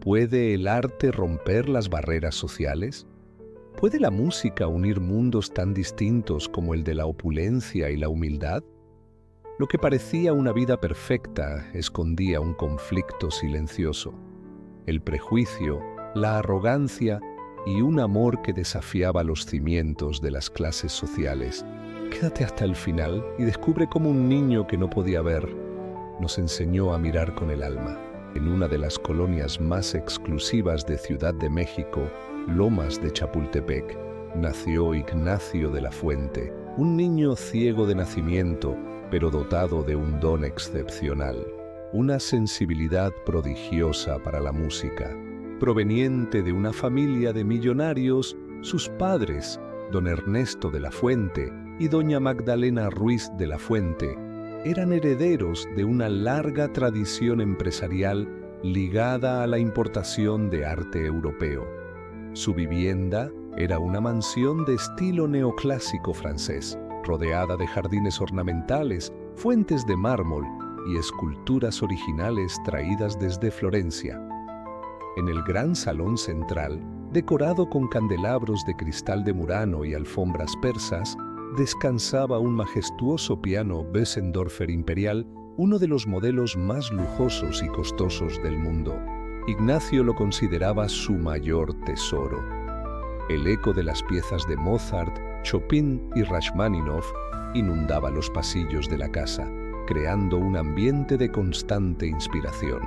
¿Puede el arte romper las barreras sociales? ¿Puede la música unir mundos tan distintos como el de la opulencia y la humildad? Lo que parecía una vida perfecta escondía un conflicto silencioso, el prejuicio, la arrogancia y un amor que desafiaba los cimientos de las clases sociales. Quédate hasta el final y descubre cómo un niño que no podía ver nos enseñó a mirar con el alma. En una de las colonias más exclusivas de Ciudad de México, Lomas de Chapultepec, nació Ignacio de la Fuente, un niño ciego de nacimiento, pero dotado de un don excepcional, una sensibilidad prodigiosa para la música. Proveniente de una familia de millonarios, sus padres, don Ernesto de la Fuente y doña Magdalena Ruiz de la Fuente, eran herederos de una larga tradición empresarial ligada a la importación de arte europeo. Su vivienda era una mansión de estilo neoclásico francés, rodeada de jardines ornamentales, fuentes de mármol y esculturas originales traídas desde Florencia. En el gran salón central, decorado con candelabros de cristal de Murano y alfombras persas, descansaba un majestuoso piano Bösendorfer Imperial, uno de los modelos más lujosos y costosos del mundo. Ignacio lo consideraba su mayor tesoro. El eco de las piezas de Mozart, Chopin y Rachmaninoff inundaba los pasillos de la casa, creando un ambiente de constante inspiración.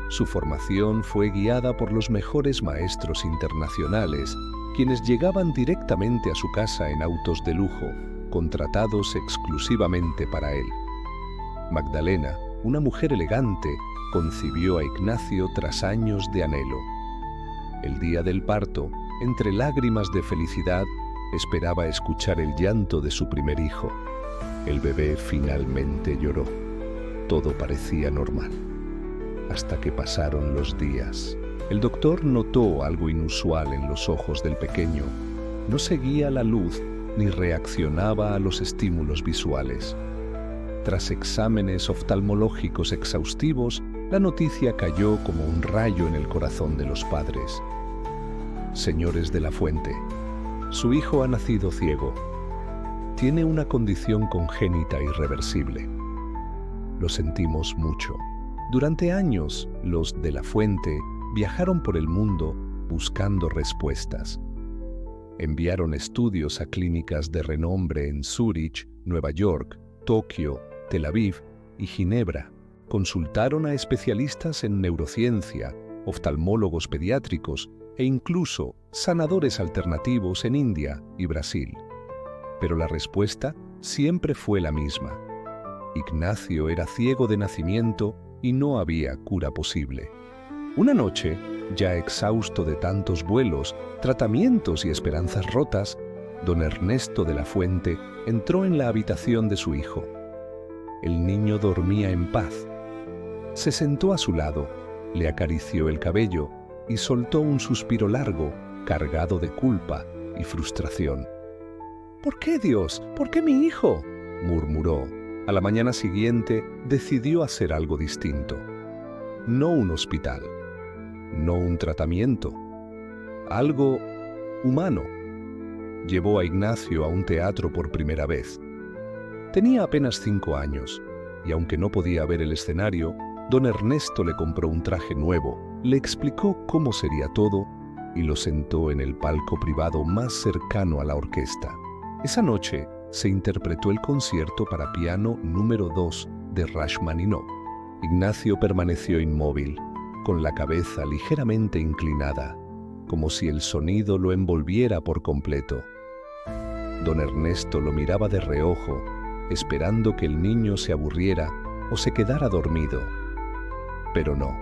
Su formación fue guiada por los mejores maestros internacionales, quienes llegaban directamente a su casa en autos de lujo, contratados exclusivamente para él. Magdalena, una mujer elegante, concibió a Ignacio tras años de anhelo. El día del parto, entre lágrimas de felicidad, esperaba escuchar el llanto de su primer hijo. El bebé finalmente lloró. Todo parecía normal. Hasta que pasaron los días. El doctor notó algo inusual en los ojos del pequeño. No seguía la luz ni reaccionaba a los estímulos visuales. Tras exámenes oftalmológicos exhaustivos, la noticia cayó como un rayo en el corazón de los padres. Señores de la Fuente, su hijo ha nacido ciego. Tiene una condición congénita irreversible. Lo sentimos mucho. Durante años, los de la Fuente viajaron por el mundo buscando respuestas. Enviaron estudios a clínicas de renombre en Zúrich, Nueva York, Tokio, Tel Aviv y Ginebra. Consultaron a especialistas en neurociencia, oftalmólogos pediátricos e incluso sanadores alternativos en India y Brasil. Pero la respuesta siempre fue la misma. Ignacio era ciego de nacimiento y no había cura posible. Una noche, ya exhausto de tantos vuelos, tratamientos y esperanzas rotas, don Ernesto de la Fuente entró en la habitación de su hijo. El niño dormía en paz. Se sentó a su lado, le acarició el cabello y soltó un suspiro largo, cargado de culpa y frustración. «¿Por qué, Dios? ¿Por qué mi hijo?», murmuró. A la mañana siguiente decidió hacer algo distinto. No un hospital, no un tratamiento, algo humano. Llevó a Ignacio a un teatro por primera vez. Tenía apenas 5 años, y aunque no podía ver el escenario, don Ernesto le compró un traje nuevo, le explicó cómo sería todo y lo sentó en el palco privado más cercano a la orquesta. Esa noche se interpretó el concierto para piano número 2 de Rachmaninoff. Ignacio permaneció inmóvil, con la cabeza ligeramente inclinada, como si el sonido lo envolviera por completo. Don Ernesto lo miraba de reojo, esperando que el niño se aburriera o se quedara dormido. Pero no.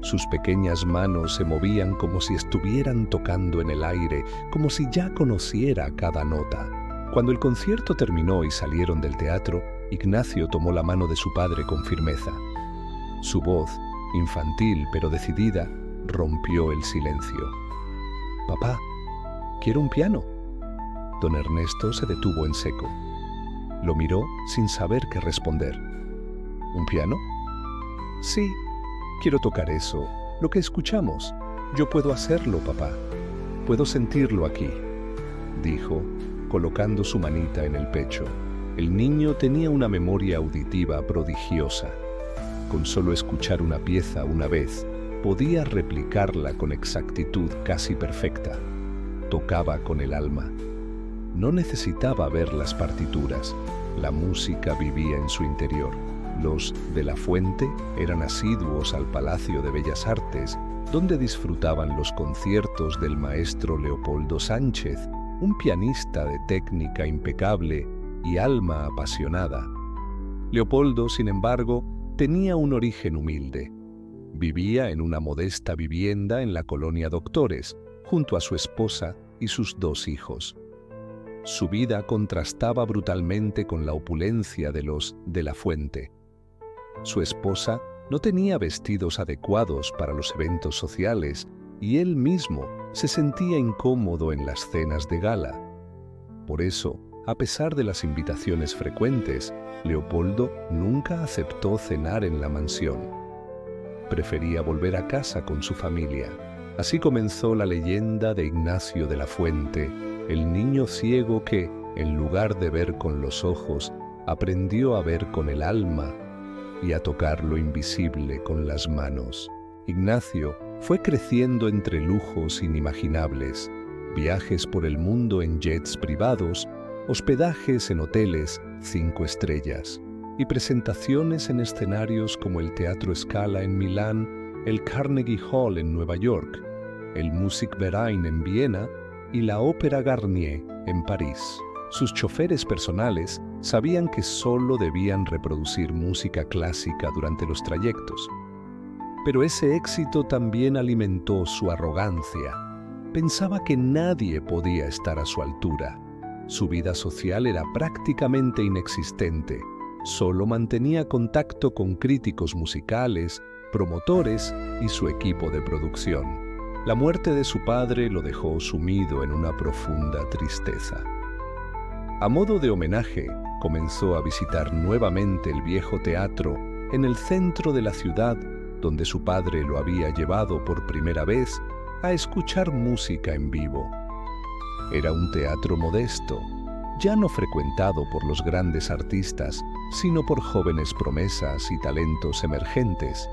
Sus pequeñas manos se movían como si estuvieran tocando en el aire, como si ya conociera cada nota. Cuando el concierto terminó y salieron del teatro, Ignacio tomó la mano de su padre con firmeza. Su voz, infantil pero decidida, rompió el silencio. «Papá, quiero un piano». Don Ernesto se detuvo en seco. Lo miró sin saber qué responder. «¿Un piano?» «Sí, quiero tocar eso, Lo que escuchamos. Yo puedo hacerlo, papá. Puedo sentirlo aquí, dijo, colocando su manita en el pecho. El niño tenía una memoria auditiva prodigiosa. Con solo escuchar una pieza una vez, podía replicarla con exactitud casi perfecta. Tocaba con el alma. No necesitaba ver las partituras. La música vivía en su interior. Los de la Fuente eran asiduos al Palacio de Bellas Artes, donde disfrutaban los conciertos del maestro Leopoldo Sánchez, un pianista de técnica impecable y alma apasionada. Leopoldo, sin embargo, tenía un origen humilde. Vivía en una modesta vivienda en la colonia Doctores, junto a su esposa y sus 2 hijos. Su vida contrastaba brutalmente con la opulencia de los de la Fuente. Su esposa no tenía vestidos adecuados para los eventos sociales y él mismo se sentía incómodo en las cenas de gala. Por eso, a pesar de las invitaciones frecuentes, Leopoldo nunca aceptó cenar en la mansión. Prefería volver a casa con su familia. Así comenzó la leyenda de Ignacio de la Fuente, el niño ciego que, en lugar de ver con los ojos, aprendió a ver con el alma y a tocar lo invisible con las manos. Ignacio fue creciendo entre lujos inimaginables, viajes por el mundo en jets privados, hospedajes en hoteles 5 estrellas y presentaciones en escenarios como el Teatro Scala en Milán, el Carnegie Hall en Nueva York, el Musikverein en Viena y la Ópera Garnier en París. Sus choferes personales sabían que solo debían reproducir música clásica durante los trayectos. Pero ese éxito también alimentó su arrogancia. Pensaba que nadie podía estar a su altura. Su vida social era prácticamente inexistente. Solo mantenía contacto con críticos musicales, promotores y su equipo de producción. La muerte de su padre lo dejó sumido en una profunda tristeza. A modo de homenaje, comenzó a visitar nuevamente el viejo teatro en el centro de la ciudad, donde su padre lo había llevado por primera vez a escuchar música en vivo. Era un teatro modesto, ya no frecuentado por los grandes artistas, sino por jóvenes promesas y talentos emergentes.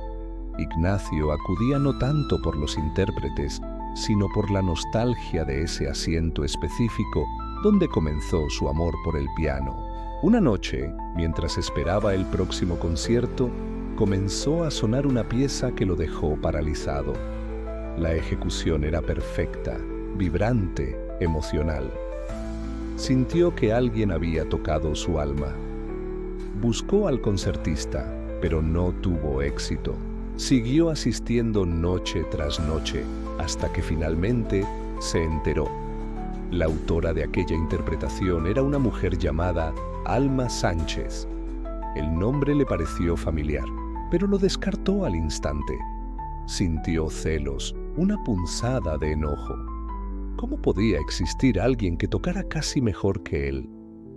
Ignacio acudía no tanto por los intérpretes, sino por la nostalgia de ese asiento específico donde comenzó su amor por el piano. Una noche, mientras esperaba el próximo concierto, comenzó a sonar una pieza que lo dejó paralizado. La ejecución era perfecta, vibrante, emocional. Sintió que alguien había tocado su alma. Buscó al concertista, pero no tuvo éxito. Siguió asistiendo noche tras noche, hasta que finalmente se enteró. La autora de aquella interpretación era una mujer llamada Alma Sánchez. El nombre le pareció familiar, pero lo descartó al instante. Sintió celos, una punzada de enojo. ¿Cómo podía existir alguien que tocara casi mejor que él?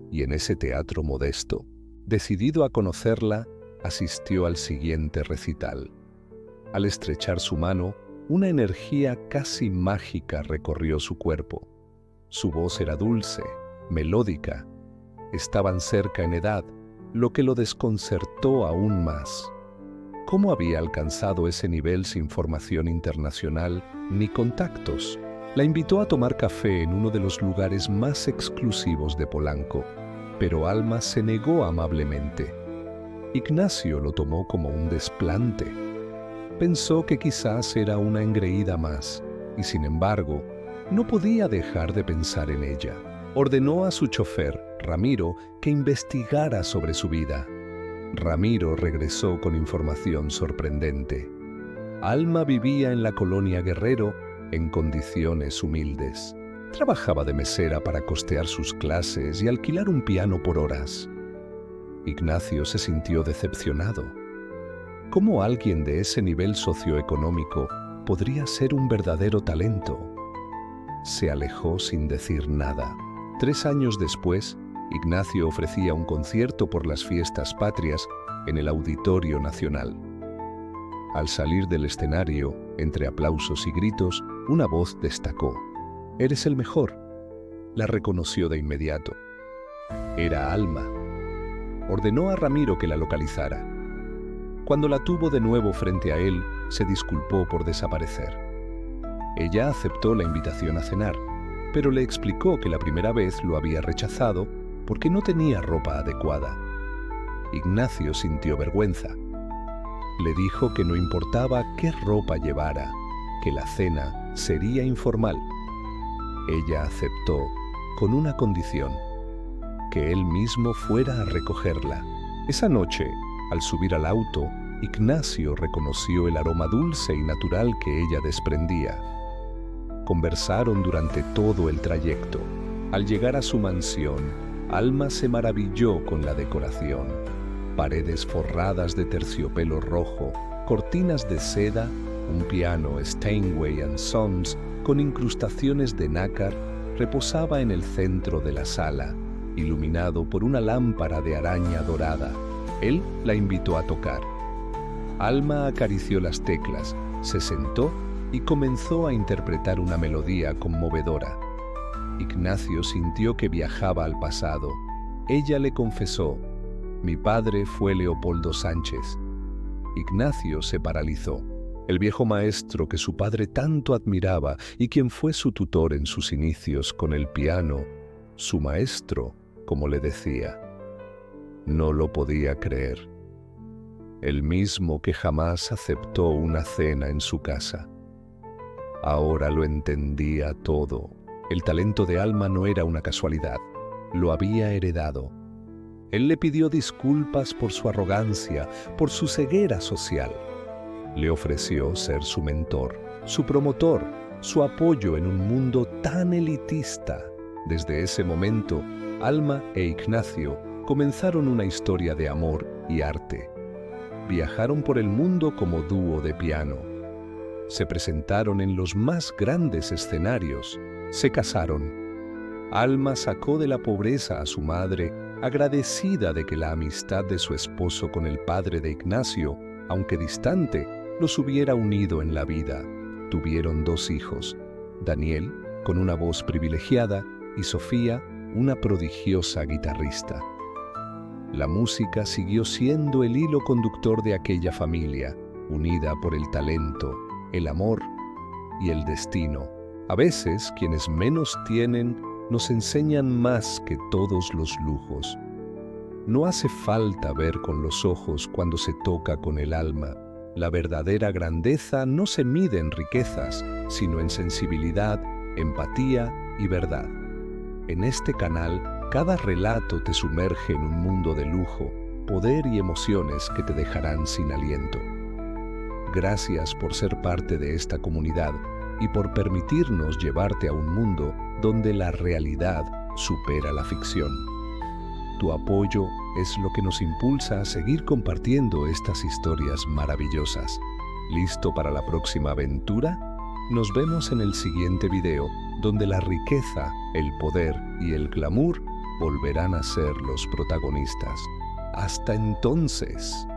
Y en ese teatro modesto, decidido a conocerla, asistió al siguiente recital. Al estrechar su mano, una energía casi mágica recorrió su cuerpo. Su voz era dulce, melódica. Estaban cerca en edad, lo que lo desconcertó aún más. ¿Cómo había alcanzado ese nivel sin formación internacional ni contactos? La invitó a tomar café en uno de los lugares más exclusivos de Polanco, pero Alma se negó amablemente. Ignacio lo tomó como un desplante. Pensó que quizás era una engreída más, y sin embargo, no podía dejar de pensar en ella. Ordenó a su chofer, Ramiro, que investigara sobre su vida. Ramiro regresó con información sorprendente. Alma vivía en la colonia Guerrero en condiciones humildes. Trabajaba de mesera para costear sus clases y alquilar un piano por horas. Ignacio se sintió decepcionado. ¿Cómo alguien de ese nivel socioeconómico podría ser un verdadero talento? Se alejó sin decir nada. 3 años después, Ignacio ofrecía un concierto por las fiestas patrias en el Auditorio Nacional. Al salir del escenario, entre aplausos y gritos, una voz destacó: «Eres el mejor». La reconoció de inmediato. Era Alma. Ordenó a Ramiro que la localizara. Cuando la tuvo de nuevo frente a él, se disculpó por desaparecer. Ella aceptó la invitación a cenar, pero le explicó que la primera vez lo había rechazado porque no tenía ropa adecuada. Ignacio sintió vergüenza. Le dijo que no importaba qué ropa llevara, que la cena sería informal. Ella aceptó con una condición: que él mismo fuera a recogerla. Esa noche, al subir al auto, Ignacio reconoció el aroma dulce y natural que ella desprendía. Conversaron durante todo el trayecto. Al llegar a su mansión, Alma se maravilló con la decoración. Paredes forradas de terciopelo rojo, cortinas de seda, un piano Steinway & Sons con incrustaciones de nácar reposaba en el centro de la sala, iluminado por una lámpara de araña dorada. Él la invitó a tocar. Alma acarició las teclas, se sentó y comenzó a interpretar una melodía conmovedora. Ignacio sintió que viajaba al pasado. Ella le confesó: «Mi padre fue Leopoldo Sánchez». Ignacio se paralizó. El viejo maestro que su padre tanto admiraba y quien fue su tutor en sus inicios con el piano, su maestro, como le decía. No lo podía creer. El mismo que jamás aceptó una cena en su casa. Ahora lo entendía todo. El talento de Alma no era una casualidad, lo había heredado. Él le pidió disculpas por su arrogancia, por su ceguera social. Le ofreció ser su mentor, su promotor, su apoyo en un mundo tan elitista. Desde ese momento, Alma e Ignacio comenzaron una historia de amor y arte. Viajaron por el mundo como dúo de piano. Se presentaron en los más grandes escenarios. Se casaron. Alma sacó de la pobreza a su madre, agradecida de que la amistad de su esposo con el padre de Ignacio, aunque distante, los hubiera unido en la vida. Tuvieron 2 hijos, Daniel, con una voz privilegiada, y Sofía, una prodigiosa guitarrista. La música siguió siendo el hilo conductor de aquella familia, unida por el talento, el amor y el destino. A veces, quienes menos tienen nos enseñan más que todos los lujos. No hace falta ver con los ojos cuando se toca con el alma. La verdadera grandeza no se mide en riquezas, sino en sensibilidad, empatía y verdad. En este canal, cada relato te sumerge en un mundo de lujo, poder y emociones que te dejarán sin aliento. Gracias por ser parte de esta comunidad y por permitirnos llevarte a un mundo donde la realidad supera la ficción. Tu apoyo es lo que nos impulsa a seguir compartiendo estas historias maravillosas. ¿Listo para la próxima aventura? Nos vemos en el siguiente video, donde la riqueza, el poder y el glamour volverán a ser los protagonistas. Hasta entonces.